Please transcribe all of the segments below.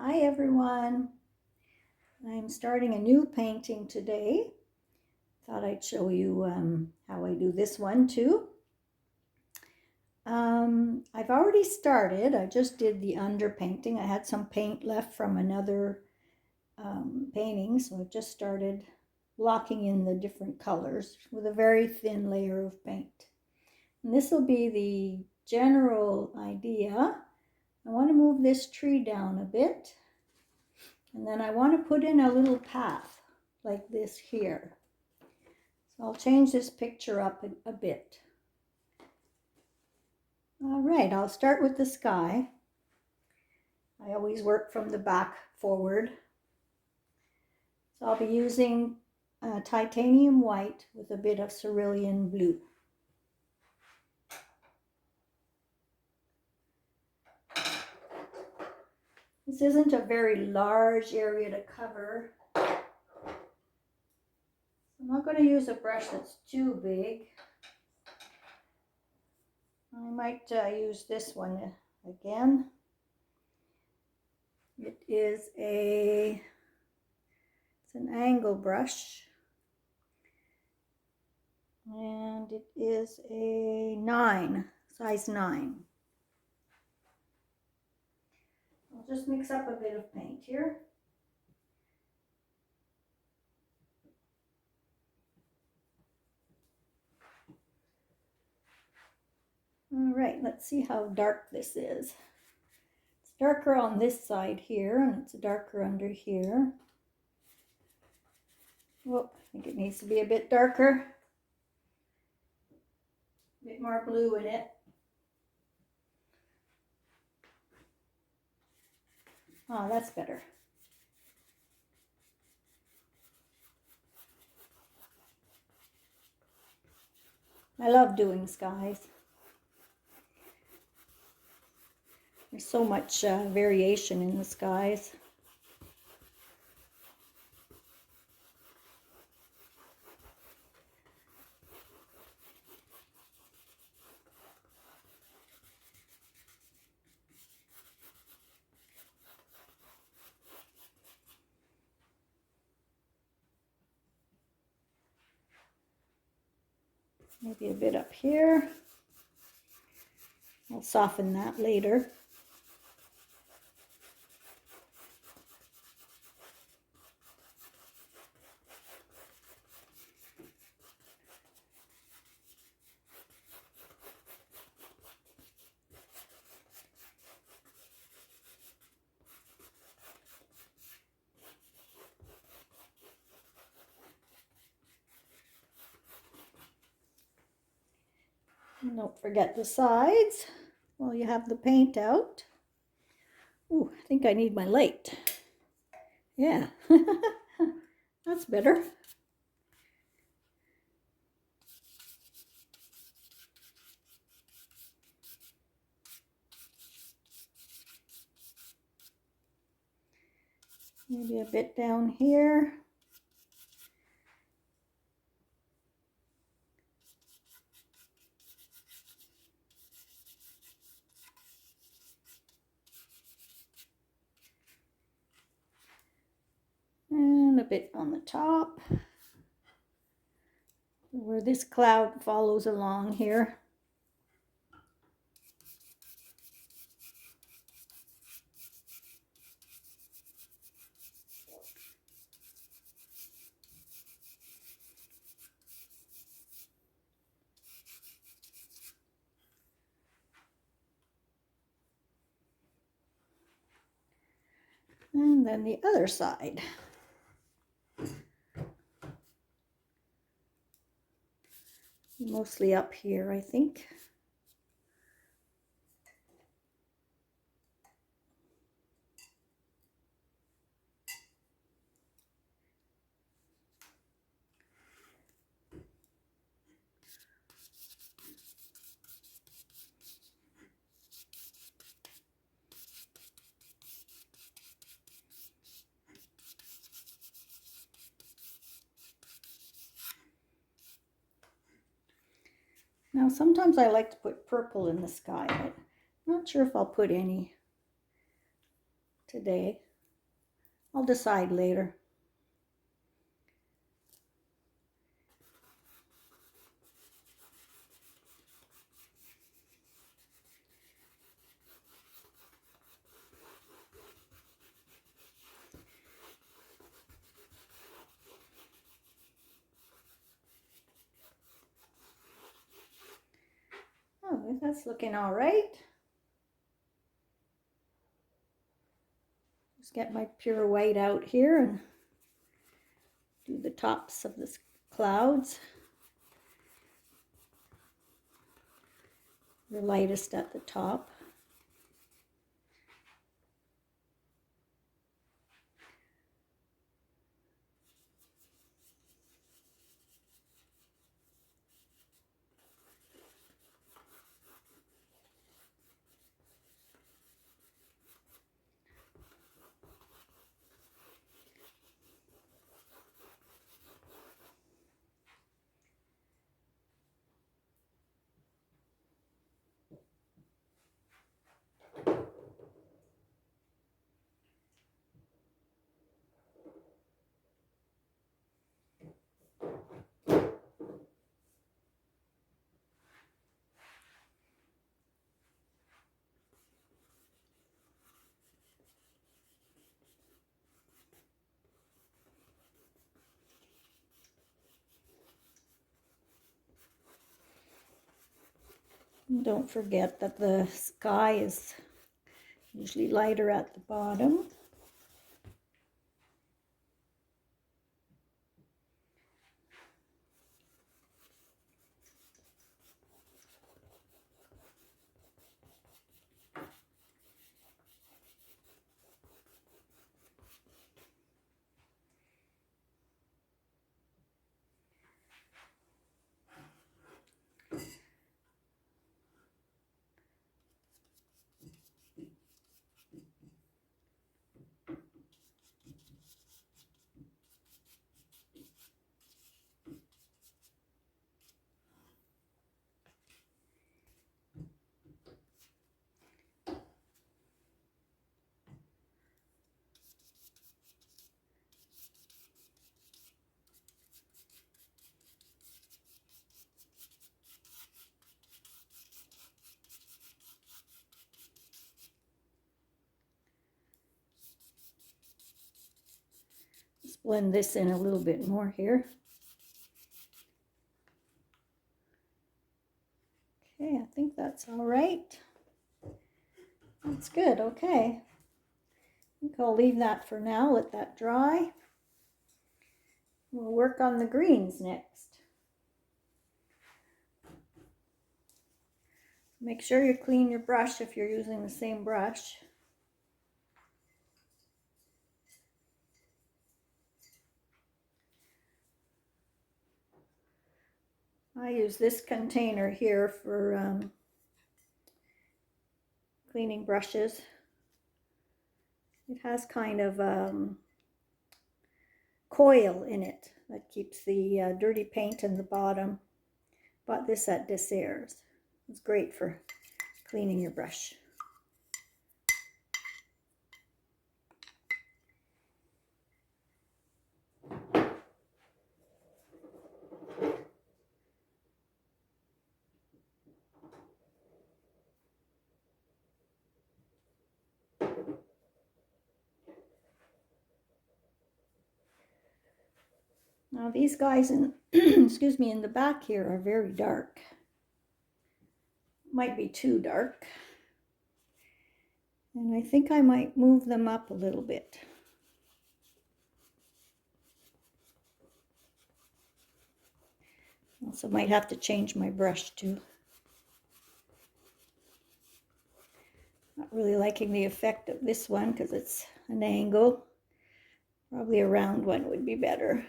Hi everyone. I'm starting a new painting today. Thought I'd show you how I do this one too. I've already started. I just did the underpainting. I had some paint left from another painting, so I've just started blocking in the different colors with a very thin layer of paint. And this will be the general idea. I want to move this tree down a bit. And then I want to put in a little path like this here. So I'll change this picture up a bit. All right, I'll start with the sky. I always work from the back forward. So I'll be using titanium white with a bit of cerulean blue. This isn't a very large area to cover. I'm not going to use a brush that's too big. I might use this one again. It's an angle brush, and it is a 9, size 9. I'll just mix up a bit of paint here. All right, let's see how dark this is. It's darker on this side here, and it's darker under here. Oh, I think it needs to be a bit darker. A bit more blue in it. Oh, that's better. I love doing skies. There's so much variation in the skies. Maybe a bit up here. I'll soften that later. And don't forget the sides while you have the paint out. Ooh, I think I need my light. Yeah, that's better. Maybe a bit down here. And a bit on the top, where this cloud follows along here. And then the other side. Mostly up here, I think. Now sometimes I like to put purple in the sky, but I'm not sure if I'll put any today. I'll decide later. Oh, that's looking all right. Just get my pure white out here and do the tops of the clouds. The lightest at the top. And don't forget that the sky is usually lighter at the bottom. Let's blend this in a little bit more here. Okay, I think that's all right. That's good, okay. I think I'll leave that for now, let that dry. We'll work on the greens next. Make sure you clean your brush if you're using the same brush. I use this container here for cleaning brushes. It has kind of coil in it that keeps the dirty paint in the bottom. Bought this at Desserts. It's great for cleaning your brush. Now these guys in excuse me, in the back here are very dark. Might be too dark. And I think I might move them up a little bit. Also might have to change my brush too. Not really liking the effect of this one because it's an angle. Probably a round one would be better.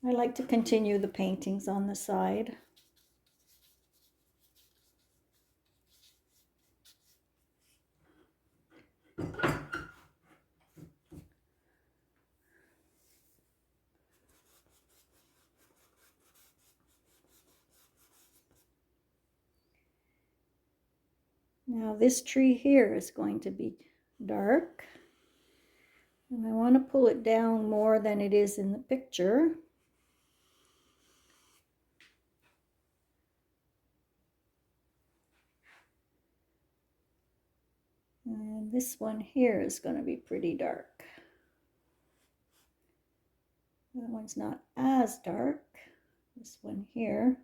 I like to continue the paintings on the side. Now this tree here is going to be dark. And I want to pull it down more than it is in the picture. And this one here is going to be pretty dark. That one's not as dark. This one here.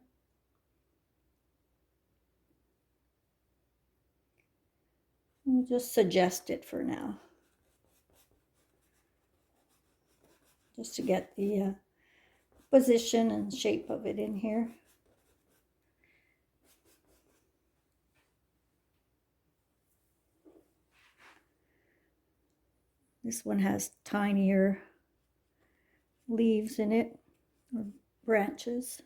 We'll just suggest it for now, just to get the position and shape of it in here. This one has tinier leaves in it, or branches.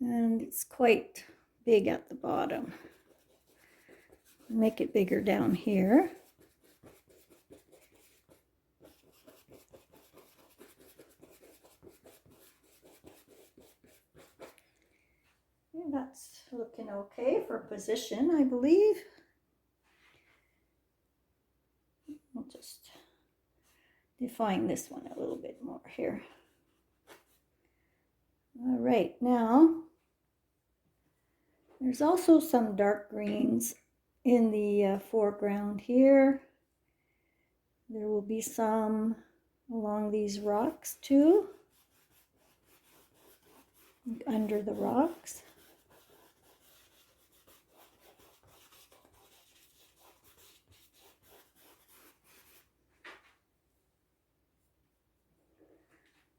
And it's quite big at the bottom. Make it bigger down here. And that's looking okay for position, I believe. I'll just define this one a little bit more here. All right, now there's also some dark greens in the foreground here. There will be some along these rocks too, under the rocks.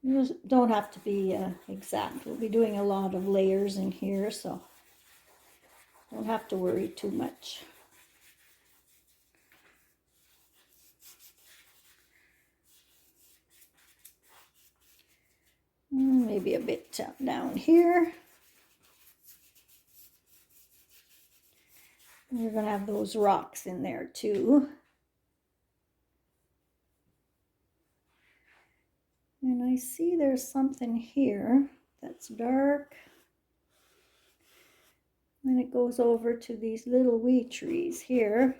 You don't have to be exact. We'll be doing a lot of layers in here, so don't have to worry too much. Maybe a bit down here. We're going to have those rocks in there too. And I see there's something here that's dark. Then it goes over to these little wee trees here.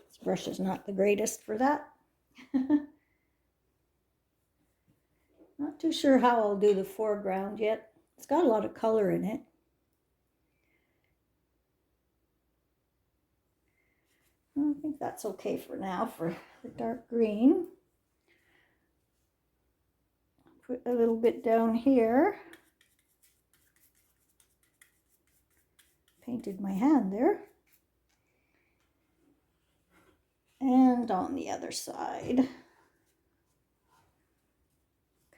This brush is not the greatest for that. Not too sure how I'll do the foreground yet. It's got a lot of color in it. I think that's okay for now for the dark green. Put a little bit down here. Painted my hand there. And on the other side.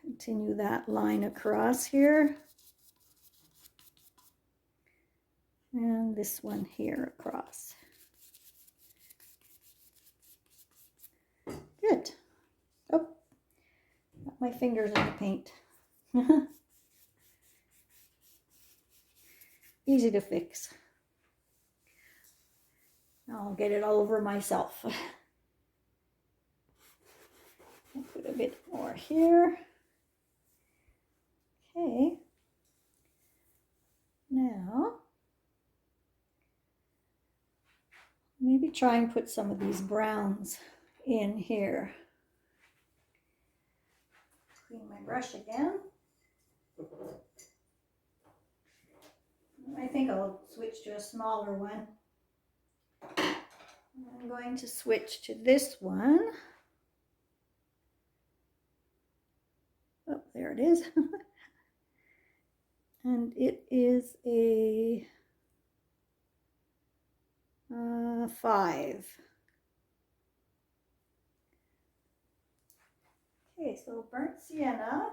Continue that line across here. And this one here across. Good. Oh, got my fingers in the paint. Easy to fix. I'll get it all over myself. I'll put a bit more here. Okay. Now, maybe try and put some of these browns in here. Clean my brush again. I think I'll switch to a smaller one. I'm going to switch to this one. Oh, there it is. And it is a 5. Okay, so burnt sienna.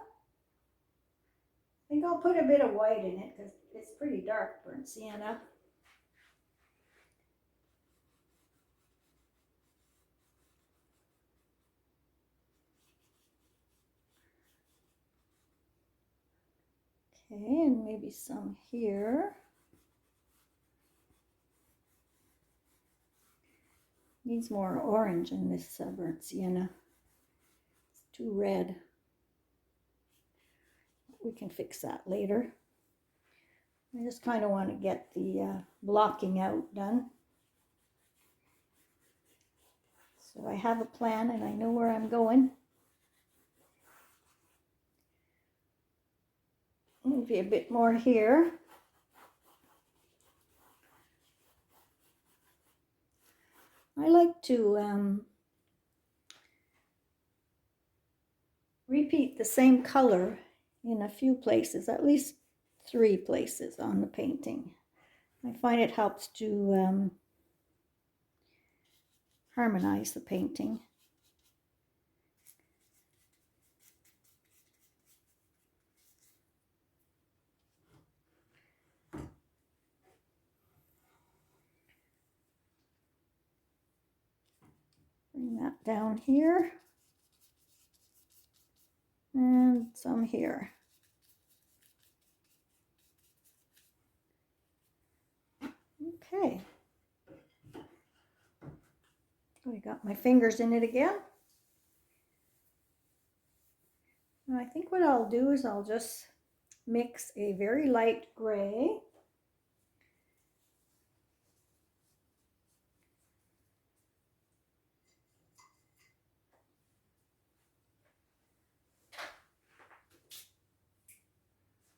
I think I'll put a bit of white in it because it's pretty dark, burnt sienna. Okay, and maybe some here. Needs more orange in this burnt sienna. It's too red. We can fix that later. I just kind of want to get the blocking out done. So I have a plan and I know where I'm going. Maybe a bit more here. I like to repeat the same color in a few places, at least 3 places on the painting. I find it helps to harmonize the painting. Bring that down here and some here. Okay. I got my fingers in it again. And I think what I'll do is I'll just mix a very light gray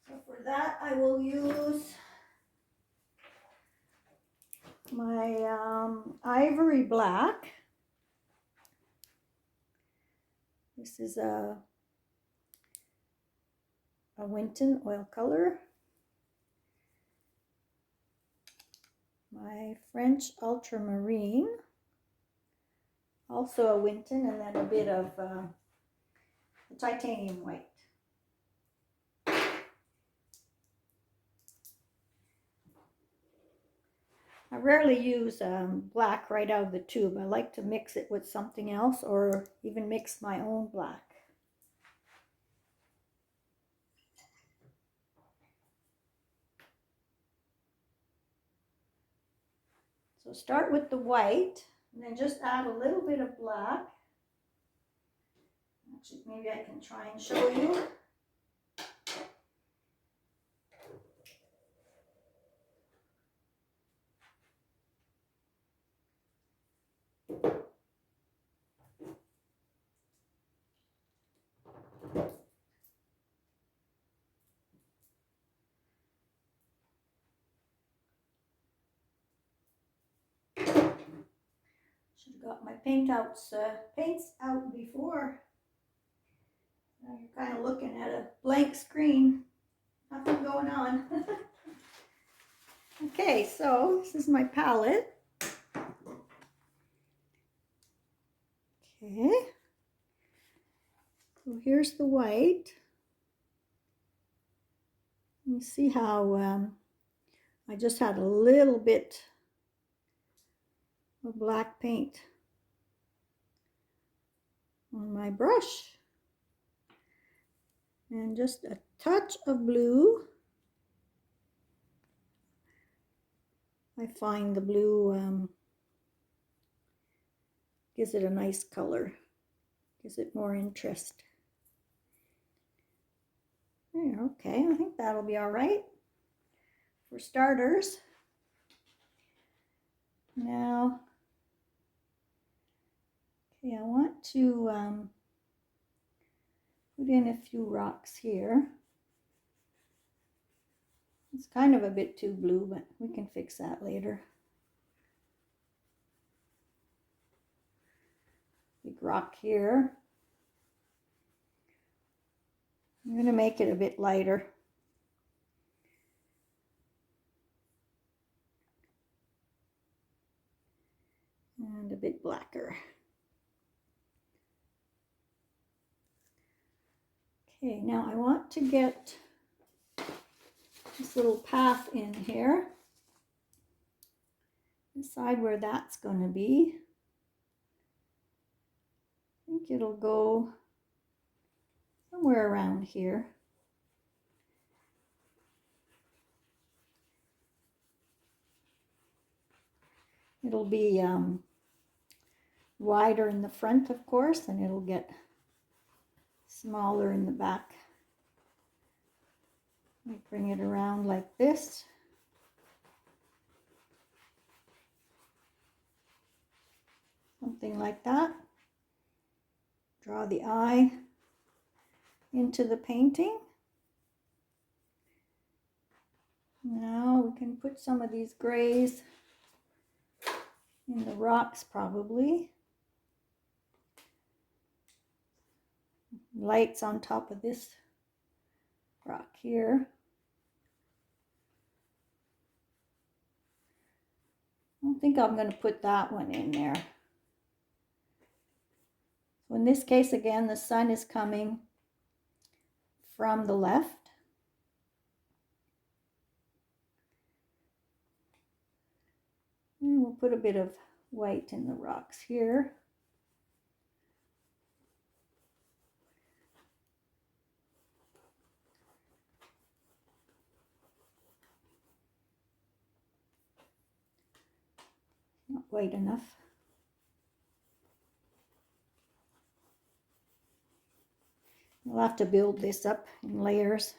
so for that I will use my ivory black. This is a Winton oil color. My French ultramarine, also a Winton, and then a bit of titanium white. I rarely use black right out of the tube. I like to mix it with something else or even mix my own black. So start with the white and then just add a little bit of black. Actually, maybe I can try and show you. Should have got my paints out before. Now you're kind of looking at a blank screen. Nothing going on. Okay, so this is my palette. Okay. So here's the white. You see how I just had a little bit of black paint on my brush. And just a touch of blue. I find the blue gives it a nice color, gives it more interest. There, okay, I think that'll be all right for starters. Now, okay, I want to put in a few rocks here. It's kind of a bit too blue, but we can fix that later. Big rock here. I'm going to make it a bit lighter. And a bit blacker. Okay, now I want to get this little path in here. Decide where that's going to be. I think it'll go somewhere around here. It'll be wider in the front, of course, and it'll get smaller in the back. I bring it around like this. Something like that. Draw the eye into the painting. Now we can put some of these grays in the rocks probably. Lights on top of this rock here. I don't think I'm going to put that one in there. So in this case, again, the sun is coming from the left. And we'll put a bit of white in the rocks here. Not white enough. We'll have to build this up in layers.